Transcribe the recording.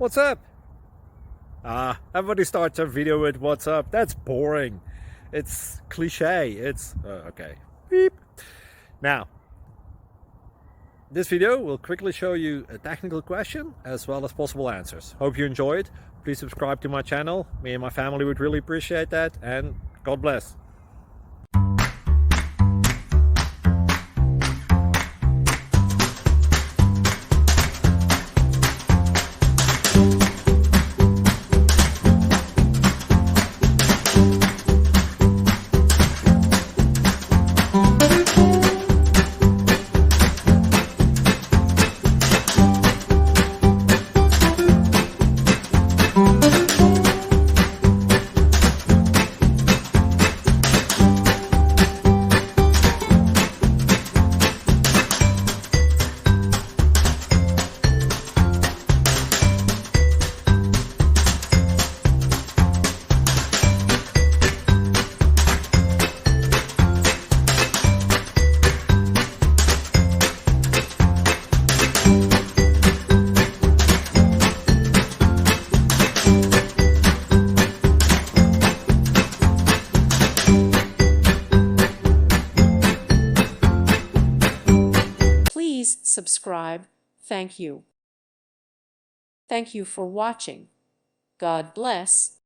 What's up? Everybody starts a video with what's up. That's boring. It's cliche. It's okay. Beep. Now, this video will quickly show you a technical question as well as possible answers. Hope you enjoy it. Please subscribe to my channel. Me and my family would really appreciate that, and God bless. Please subscribe. Thank you. Thank you for watching. God bless.